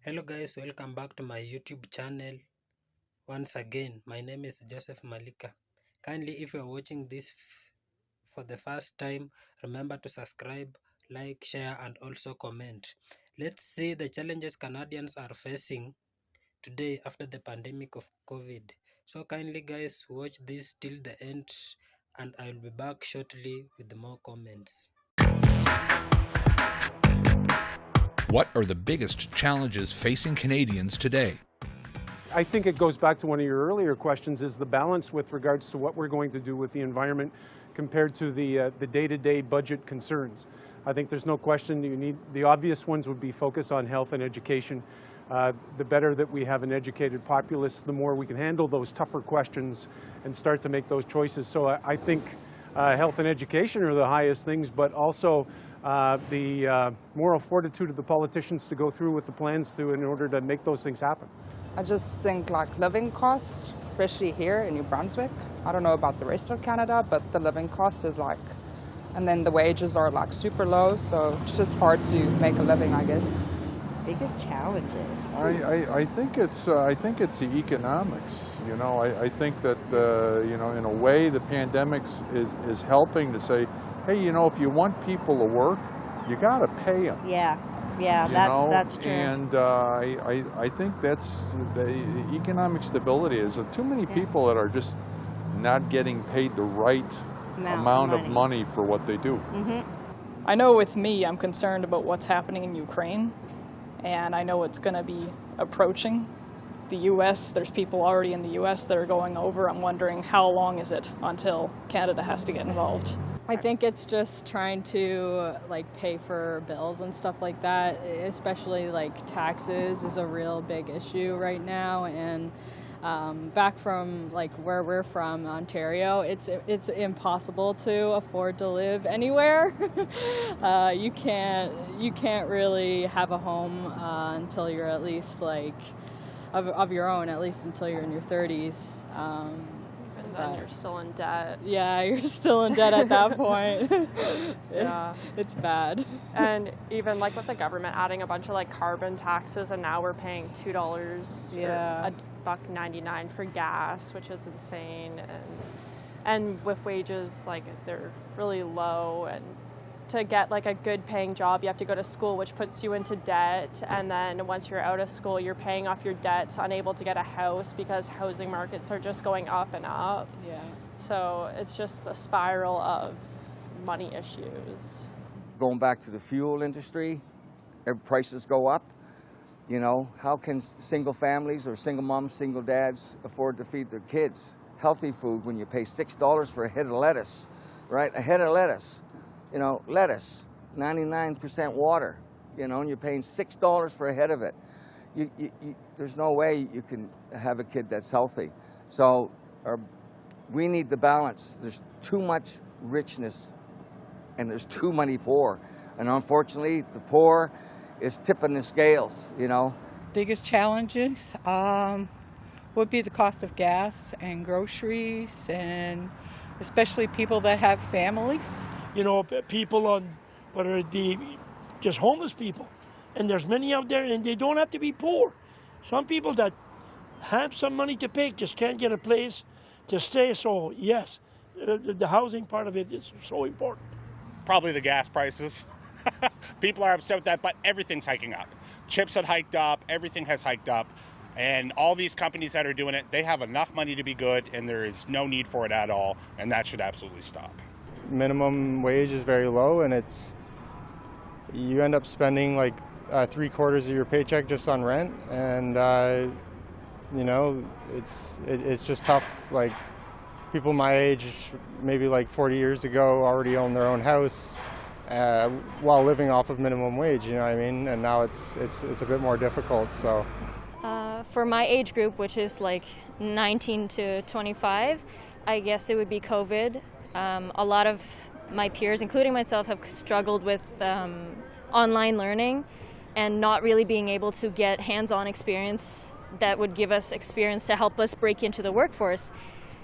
Hello guys, welcome back to my YouTube channel. Once again, my name is Joseph Malika. Kindly, if you are watching this for the first time, remember to subscribe, like, share, and also comment. Let's see the challenges Canadians are facing today after the pandemic of COVID. So kindly guys, watch this till the end and I will be back shortly with more comments. What are the biggest challenges facing Canadians today? I think it goes back to one of your earlier questions, is the balance with regards to what we're going to do with the environment compared to the day-to-day budget concerns. I think there's no question you need, the obvious ones would be focus on health and education. The better that we have an educated populace, the more we can handle those tougher questions and start to make those choices. So I think health and education are the highest things, but also the moral fortitude of the politicians to go through with the plans in order to make those things happen. I just think like living cost, especially here in New Brunswick. I don't know about the rest of Canada, but the living cost is like, and then the wages are like super low, so it's just hard to make a living, I guess. Biggest challenges. I think it's the economics. You know, I think that you know, in a way the pandemic is helping to say, hey, you know, if you want people to work, you got to pay them. Yeah, that's true. And I think that's the economic stability is too many people that are just not getting paid the right amount of money for what they do. I know with me, I'm concerned about what's happening in Ukraine, and I know it's going to be approaching the U.S. There's people already in the U.S. that are going over. I'm wondering how long is it until Canada has to get involved? I think it's just trying to like pay for bills and stuff like that, especially like taxes is a real big issue right now. And back from like where we're from, Ontario, it's impossible to afford to live anywhere. You can't really have a home until you're at least like of your own, at least until you're in your 30s. And then you're still in debt. Yeah, you're still in debt at that point. Yeah. It's bad. And even like with the government adding a bunch of like carbon taxes, and now we're paying $2 for $1.99 for gas, which is insane. And with wages, like they're really low, and to get like a good paying job, you have to go to school, which puts you into debt. And then once you're out of school, you're paying off your debts, unable to get a house because housing markets are just going up and up. Yeah. So it's just a spiral of money issues. Going back to the fuel industry, prices go up. You know, how can single families or single moms, single dads afford to feed their kids healthy food when you pay $6 for a head of lettuce, right? A head of lettuce. You know, lettuce, 99% water, you know, and you're paying $6 for a head of it. There's no way you can have a kid that's healthy. So we need the balance. There's too much richness and there's too many poor. And unfortunately, the poor is tipping the scales, you know. Biggest challenges would be the cost of gas and groceries, and especially people that have families. You know, people on, whether it be just homeless people. And there's many out there, and they don't have to be poor. Some people that have some money to pay just can't get a place to stay. So, yes, the housing part of it is so important. Probably the gas prices. People are upset with that, but everything's hiking up. Chips had hiked up, everything has hiked up. And all these companies that are doing it, they have enough money to be good, and there is no need for it at all, and that should absolutely stop. Minimum wage is very low, and you end up spending like 3/4 of your paycheck just on rent, and you know, it's just tough. Like people my age, maybe like 40 years ago, already own their own house while living off of minimum wage. You know what I mean? And now it's a bit more difficult. So for my age group, which is like 19 to 25, I guess it would be COVID. A lot of my peers, including myself, have struggled with online learning and not really being able to get hands-on experience that would give us experience to help us break into the workforce.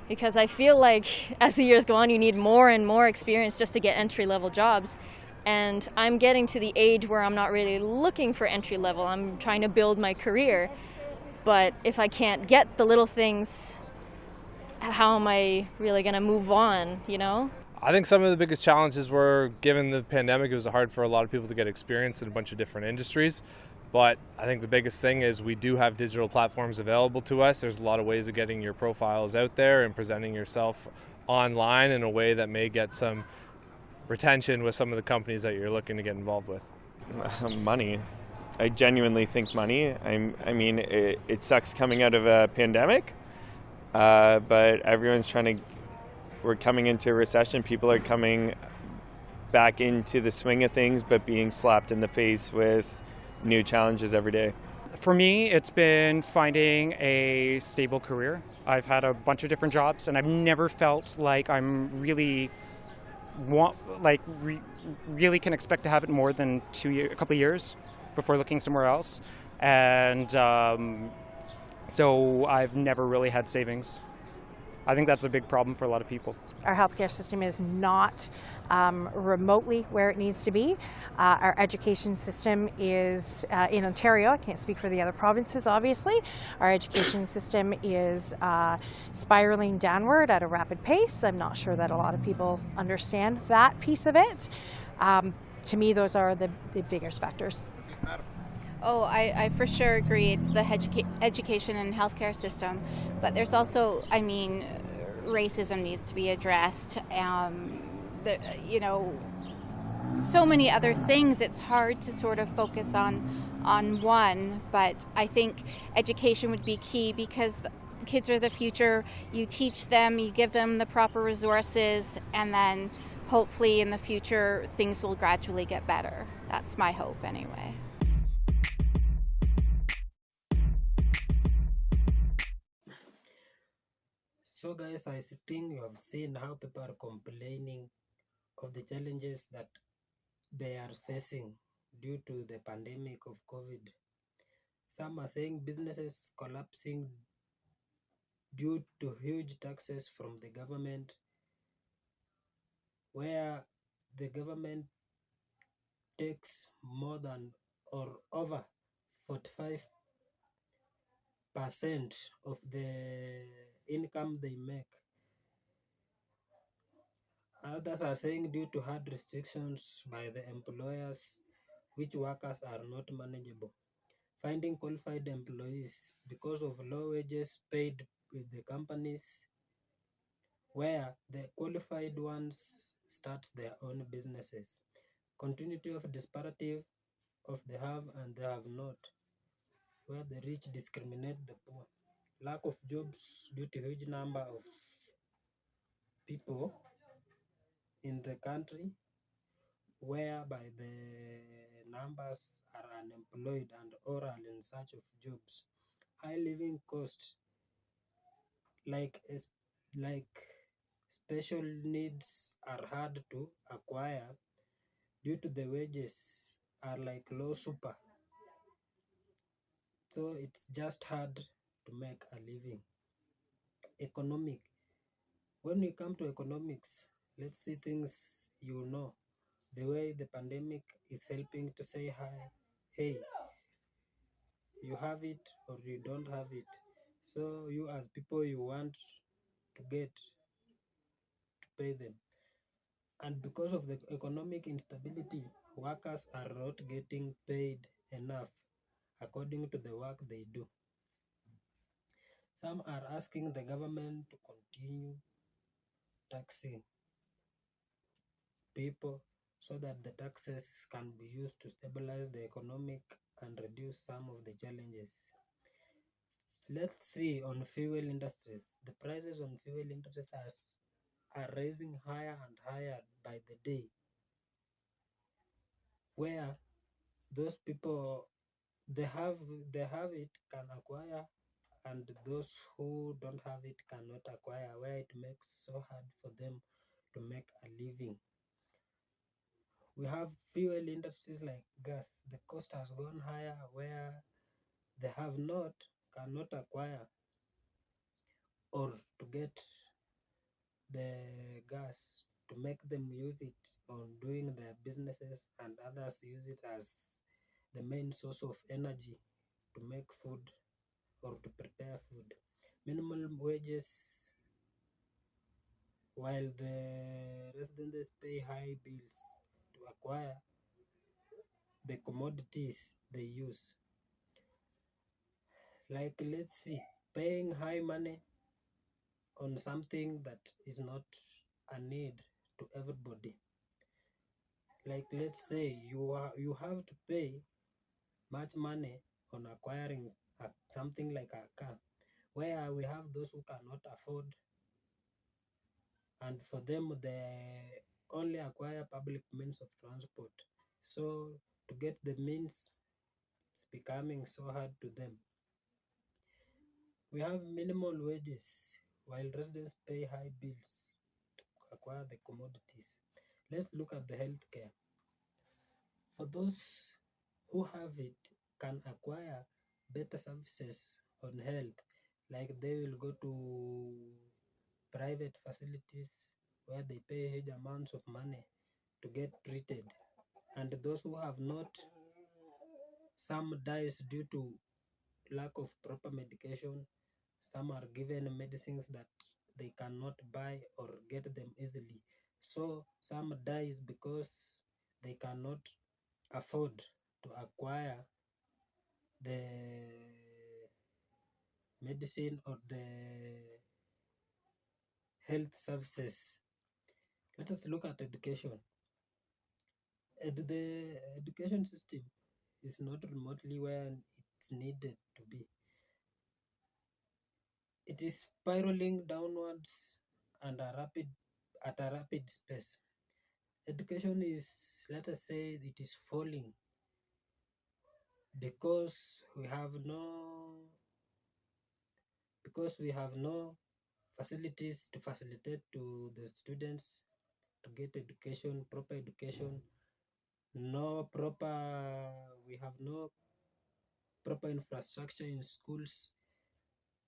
Because I feel like as the years go on, you need more and more experience just to get entry-level jobs. And I'm getting to the age where I'm not really looking for entry level. I'm trying to build my career. But if I can't get the little things, how am I really going to move on, you know? I think some of the biggest challenges were, given the pandemic, it was hard for a lot of people to get experience in a bunch of different industries. But I think the biggest thing is we do have digital platforms available to us. There's a lot of ways of getting your profiles out there and presenting yourself online in a way that may get some retention with some of the companies that you're looking to get involved with. Money. I genuinely think money. I mean, it sucks coming out of a pandemic, but everyone's we're coming into a recession. People are coming back into the swing of things, but being slapped in the face with new challenges every day. For me, it's been finding a stable career. I've had a bunch of different jobs, and I've never felt like I'm really really can expect to have it more than a couple of years before looking somewhere else. And so I've never really had savings. I think that's a big problem for a lot of people. Our healthcare system is not remotely where it needs to be. Our education system is in Ontario. I can't speak for the other provinces, obviously. Our education system is spiraling downward at a rapid pace. I'm not sure that a lot of people understand that piece of it. To me, those are the biggest factors. Oh, I for sure agree. It's the education and healthcare system. But there's also, I mean, racism needs to be addressed. So many other things. It's hard to sort of focus on one. But I think education would be key because the kids are the future. You teach them, you give them the proper resources, and then hopefully in the future things will gradually get better. That's my hope anyway. So guys, I think you have seen how people are complaining of the challenges that they are facing due to the pandemic of COVID. Some are saying businesses collapsing due to huge taxes from the government, where the government takes more than or over 45% of the income they make. Others are saying due to hard restrictions by the employers, which workers are not manageable. Finding qualified employees because of low wages paid with the companies, where the qualified ones start their own businesses. Continuity of disparity of the have and the have not, where the rich discriminate the poor. Lack of jobs due to huge number of people in the country, whereby the numbers are unemployed and or are in search of jobs. High living cost, like special needs are hard to acquire due to the wages are like low super. So it's just hard to make a living. Economic. When we come to economics, let's see things the way the pandemic is helping to say hi, hey, you have it or you don't have it. So you as people, you want to get to pay them. And because of the economic instability, workers are not getting paid enough according to the work they do. Some are asking the government to continue taxing people so that the taxes can be used to stabilize the economic and reduce some of the challenges. Let's see on fuel industries. The prices on fuel industries are rising higher and higher by the day, where those people they have it can acquire, and those who don't have it cannot acquire, where it makes so hard for them to make a living. We have fuel industries like gas. The cost has gone higher, where they have not cannot acquire or to get the gas to make them use it on doing their businesses, and others use it as the main source of energy to make food or to prepare food. Minimum wages, while the residents pay high bills to acquire the commodities they use. Like, let's see, paying high money on something that is not a need to everybody. Like, let's say you have to pay much money on acquiring something like a car, where we have those who cannot afford, and for them they only acquire public means of transport. So to get the means, it's becoming so hard to them. We have minimal wages while residents pay high bills to acquire the commodities. Let's look at the healthcare. For those who have it, can acquire better services on health, like they will go to private facilities where they pay huge amounts of money to get treated. And those who have not, some dies due to lack of proper medication. Some are given medicines that they cannot buy or get them easily. So some dies because they cannot afford to acquire the medicine or the health services. Let us look at education. The education system is not remotely where it's needed to be. It is spiraling downwards and at a rapid pace. Education is, let us say, it is falling because we have no facilities to facilitate to the students to get education, proper education. We have no proper infrastructure in schools.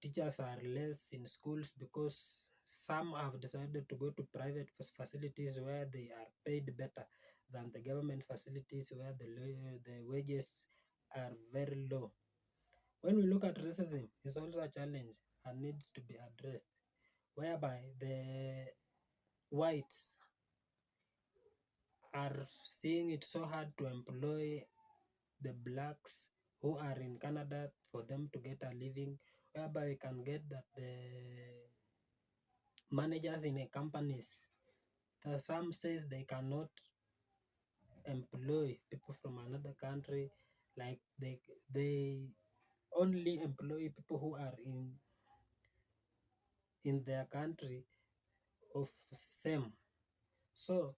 Teachers are less in schools because some have decided to go to private facilities where they are paid better than the government facilities, where the wages are very low. When we look at racism, it's also a challenge and needs to be addressed, whereby the whites are seeing it so hard to employ the blacks who are in Canada for them to get a living, whereby we can get that the managers in a companies, some says they cannot employ people from another country, like they only employ people who are in their country of same. So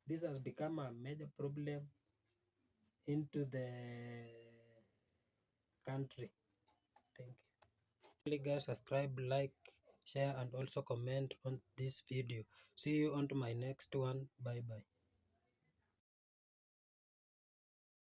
this has become a major problem into the country. Thank you. Please guys, subscribe, like, share, and also comment on this video. See you on to my next one. Bye bye.